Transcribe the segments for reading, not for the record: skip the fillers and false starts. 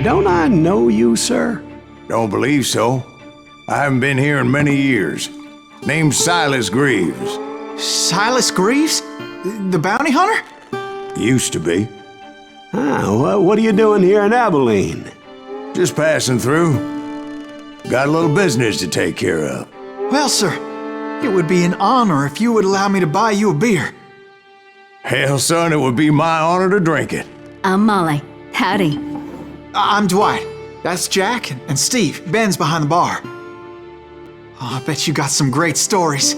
don't I know you, sir? Don't believe so. I haven't been here in many years. Name's Silas Greaves. Silas Greaves? The bounty hunter? Used to be. Ah, what are you doing here in Abilene? Just passing through. Got a little business to take care of. Well, sir, it would be an honor if you would allow me to buy you a beer. Hell, son, it would be my honor to drink it. I'm Molly. Howdy. I'm Dwight. That's Jack and Steve. Ben's behind the bar. Oh, I bet you got some great stories.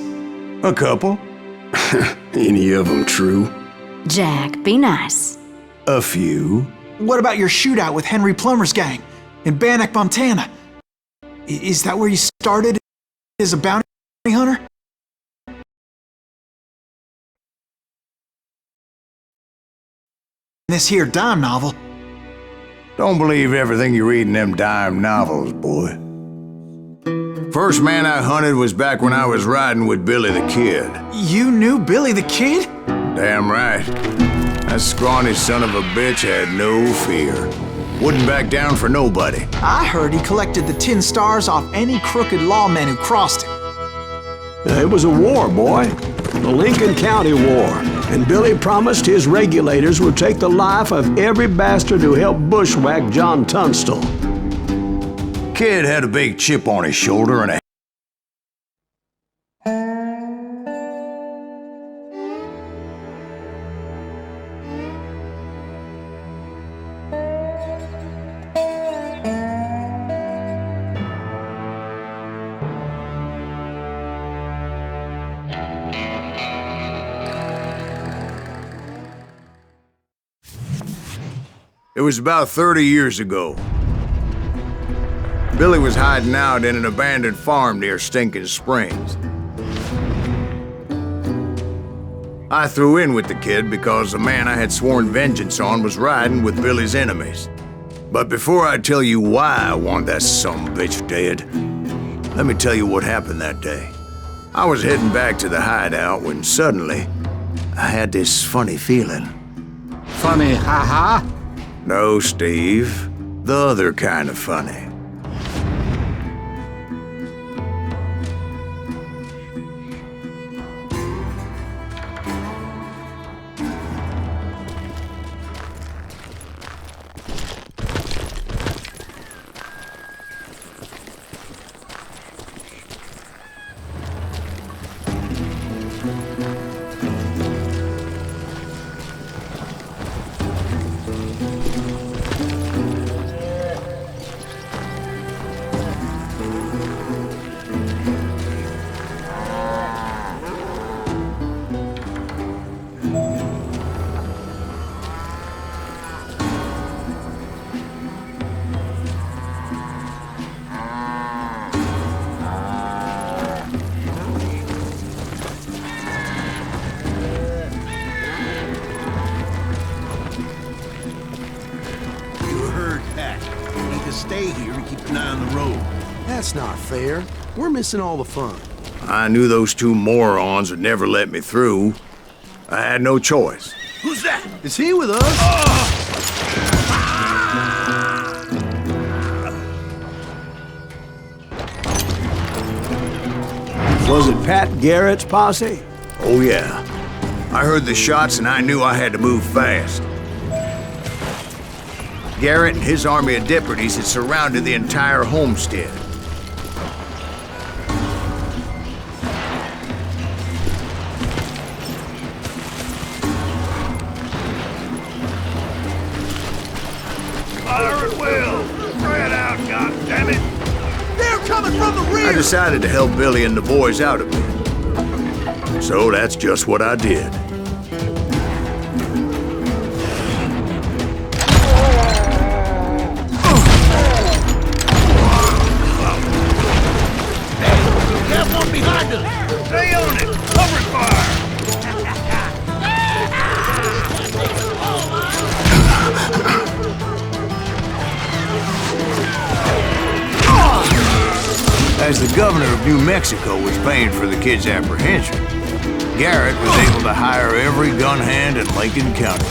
A couple. Any of them true? Jack, be nice. A few. What about your shootout with Henry Plummer's gang in Bannock, Montana? Is that where you started as a bounty hunter? This here dime novel. Don't believe everything you read in them dime novels, boy. First man I hunted was back when I was riding with Billy the Kid. You knew Billy the Kid? Damn right. That scrawny son of a bitch had no fear. Wouldn't back down for nobody. I heard he collected the 10 stars off any crooked lawmen who crossed him. It was a war, boy. The Lincoln County War. And Billy promised his regulators would take the life of every bastard who helped bushwhack John Tunstall. Kid had a big chip on his shoulder and a It was about 30 years ago. Billy was hiding out in an abandoned farm near Stinking Springs. I threw in with the kid because the man I had sworn vengeance on was riding with Billy's enemies. But before I tell you why I want that sumbitch dead, let me tell you what happened that day. I was heading back to the hideout when suddenly I had this funny feeling. Funny, ha-ha? No, Steve. The other kind of funny. Stay here and keep an eye on the road. That's not fair. We're missing all the fun. I knew those two morons would never let me through. I had no choice. Who's that? Is he with us? Was it Pat Garrett's posse? Oh yeah. I heard the shots and I knew I had to move fast. Garrett and his army of deputies had surrounded the entire homestead. Fire at will! Spread out, goddammit! They're coming from the rear! I decided to help Billy and the boys out a bit. So that's just what I did. Behind us! Stay on it! Cover fire! As the governor of New Mexico was paying for the kid's apprehension, Garrett was able to hire every gun hand in Lincoln County.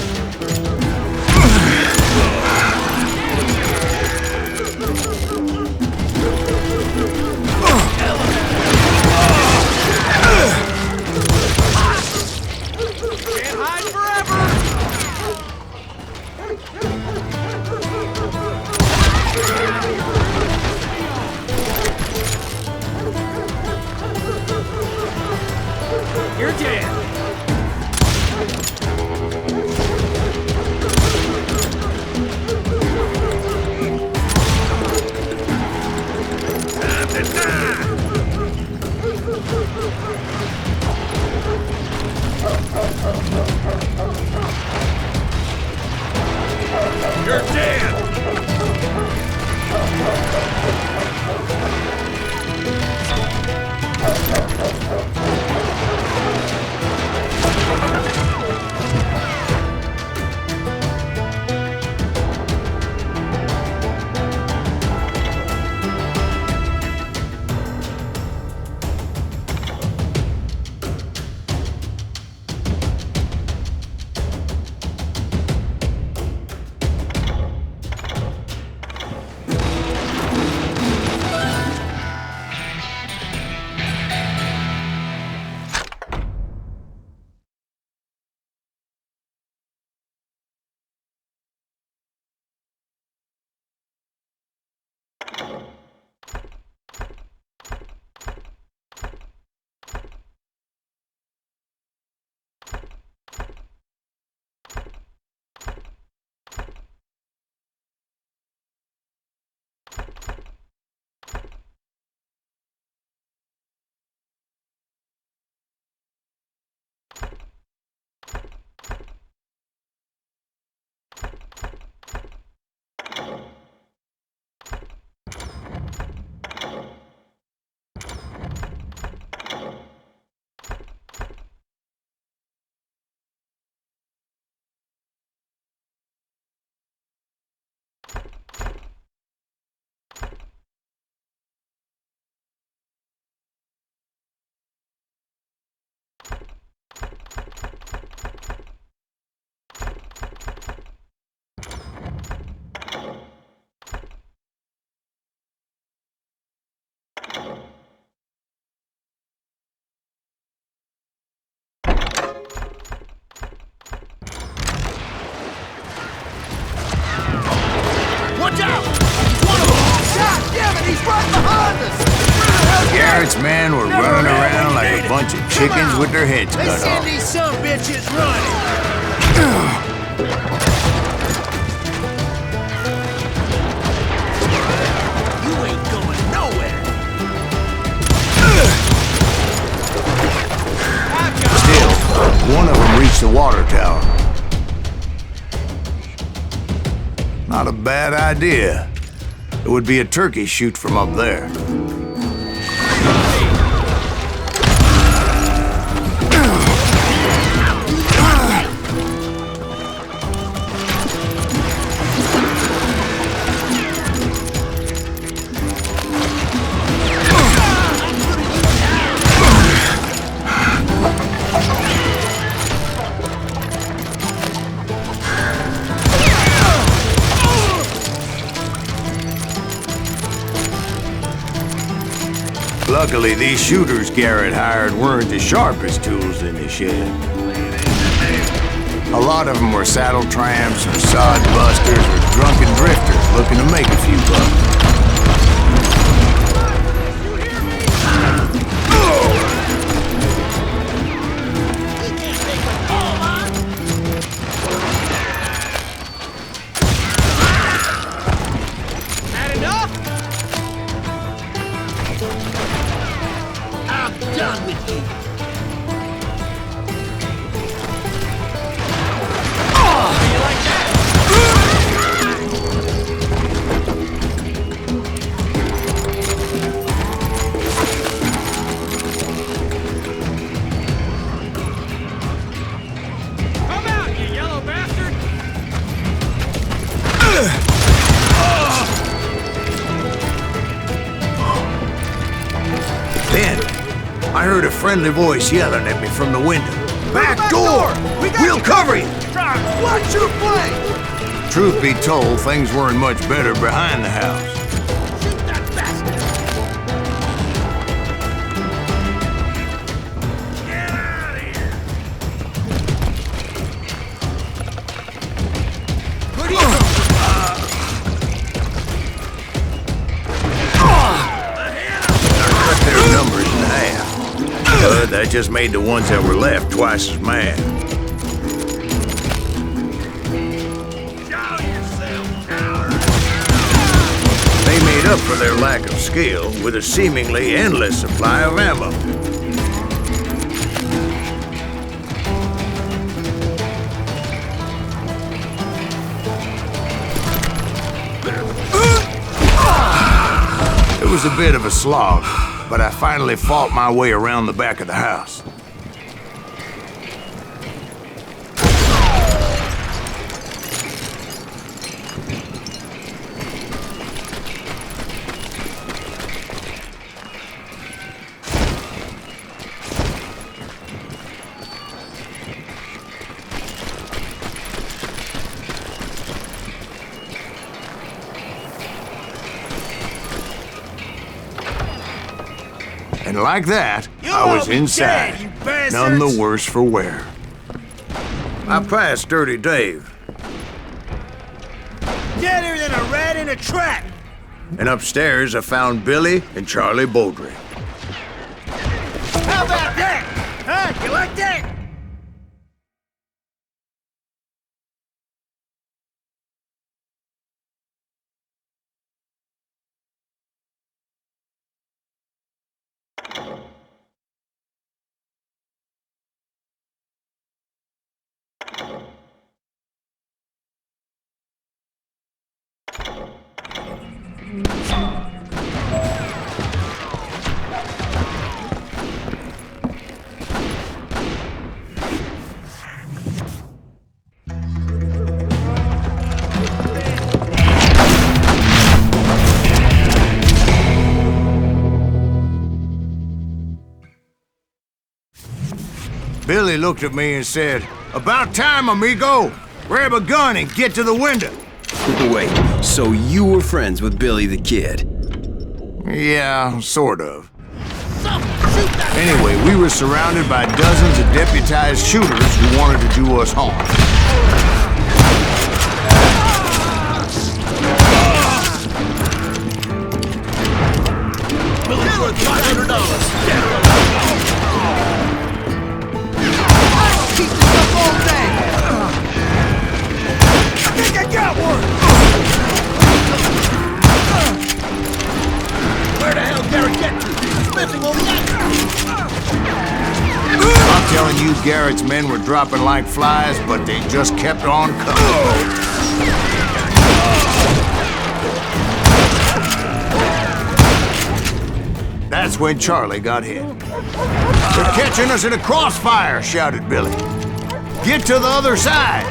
men were running around like a bunch of chickens with their heads cut Let's send off. these some bitches running. You ain't going nowhere. Still, one of them reached the water tower. Not a bad idea. It would be a turkey shoot from up there. Luckily, these shooters Garrett hired weren't the sharpest tools in the shed. A lot of them were saddle tramps or sod busters or drunken drifters looking to make a few bucks. Had enough? I'm done with you. Oh, you like that? Come out, you yellow bastard! Then, I heard a friendly voice yelling at me from the window. Back door! We'll cover you! Watch your flank! Truth be told, things weren't much better behind the house. Shoot that bastard! Get out of here! What are you Cut their numbers in half. But that just made the ones that were left twice as mad. Show yourself, coward! They made up for their lack of skill with a seemingly endless supply of ammo. It was a bit of a slog, but I finally fought my way around the back of the house. And like that, I was inside, you bastards! none the worse for wear. I passed Dirty Dave, Deader than a rat in a trap! and upstairs I found Billy and Charlie Beaudry. How about that? Huh? You like that? Billy looked at me and said, "About time, amigo! Grab a gun and get to the window!" Wait, so you were friends with Billy the Kid? Yeah, sort of. Anyway, we were surrounded by dozens of deputized shooters who wanted to do us harm. Billy's worth $500. Keep this up all day. I think I got one. Where the hell Garrett get to? He's missing all the I'm telling you, Garrett's men were dropping like flies, but they just kept on coming. That's when Charlie got hit. "They're catching us in a crossfire," shouted Billy. "Get to the other side!"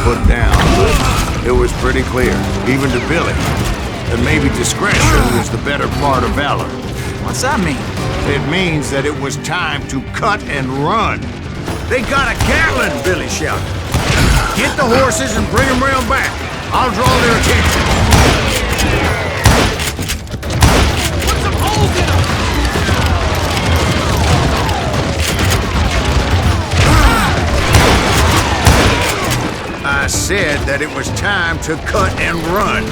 Put down, but it was pretty clear, even to Billy, that maybe discretion was the better part of valor. What's that mean? It means that it was time to cut and run. "They got a Gatling!" Billy shouted. "Get the horses and bring them round back. I'll draw their attention." Put some holes in them! I said that it was time to cut and run.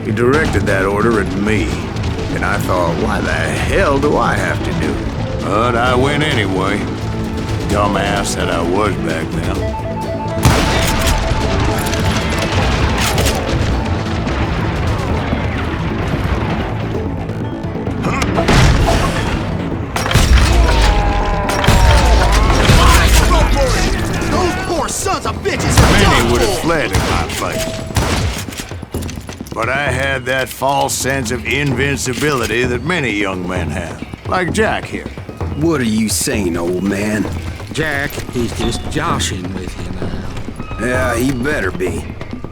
He directed that order at me, and I thought, why the hell do I have to do it? But I went anyway. Dumbass that I was back then. Those poor sons of bitches are Many done would have for. fled in my place. But I had that false sense of invincibility that many young men have, like Jack here. What are you saying, old man? Jack, he's just joshing with you now. Yeah, he better be.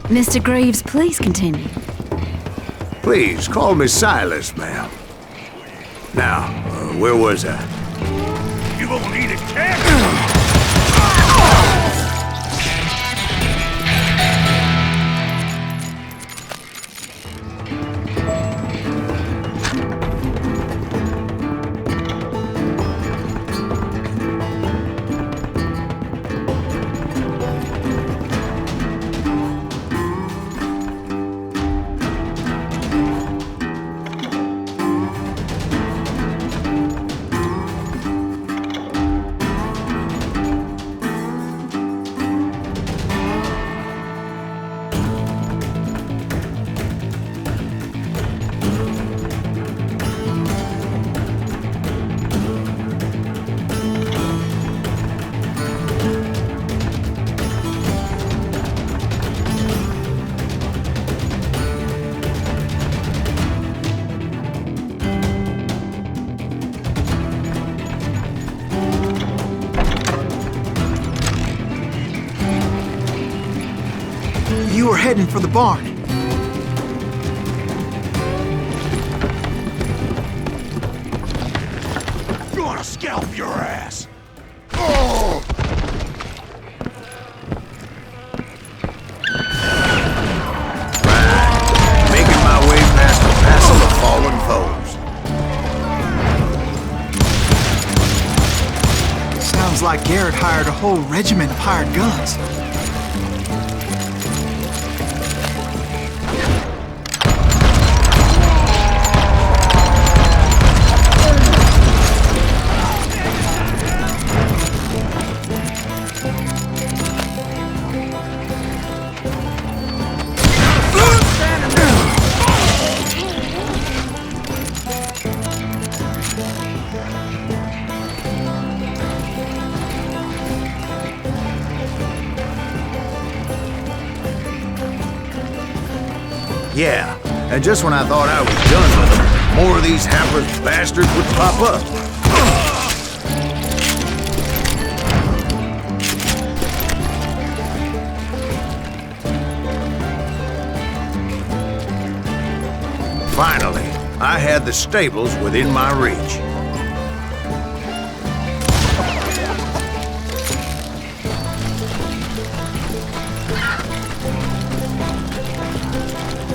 Mr. Greaves, please continue. Please, call me Silas, ma'am. Now, where was I? You gonna need a cat? You were heading for the barn. Gonna scalp your ass! Making my way past the passel of fallen foes. Sounds like Garrett hired a whole regiment of hired guns. Yeah, and just when I thought I was done with them, more of these hapless bastards would pop up. Finally, I had the stables within my reach.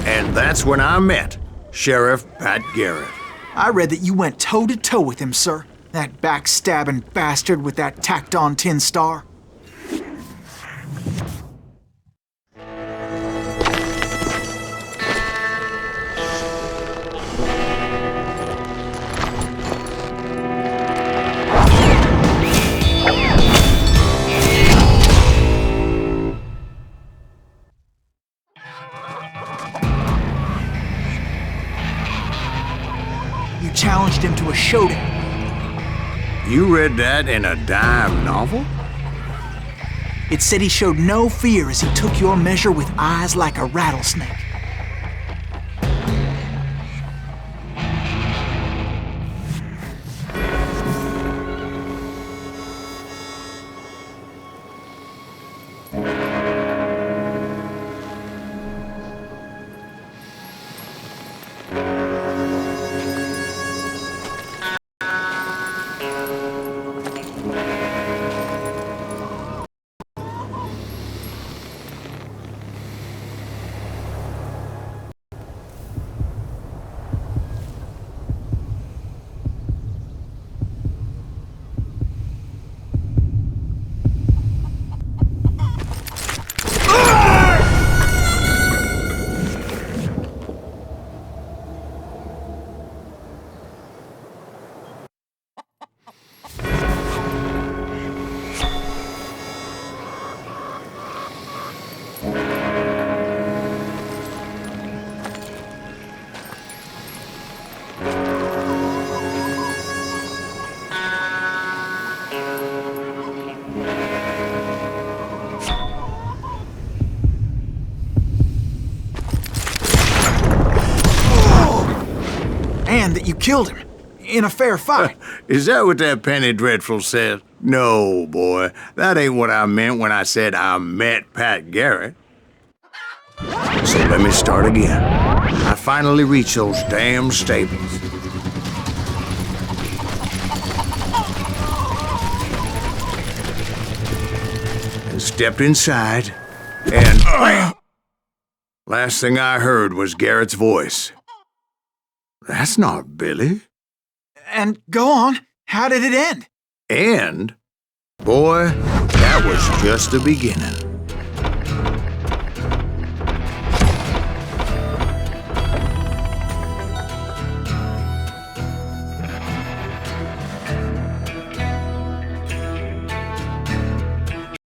And that's when I met Sheriff Pat Garrett. I read that you went toe-to-toe with him, sir. That backstabbing bastard with that tacked-on tin star. You challenged him to a showdown. You read that in a dime novel? It said he showed no fear as he took your measure with eyes like a rattlesnake. And that you killed him in a fair fight. Is that what that Penny Dreadful said? No, boy. That ain't what I meant when I said I met Pat Garrett. So let me start again. I finally reached those damn stables. And stepped inside, and last thing I heard was Garrett's voice. That's not Billy. And go on, how did it end? And, boy, that was just the beginning.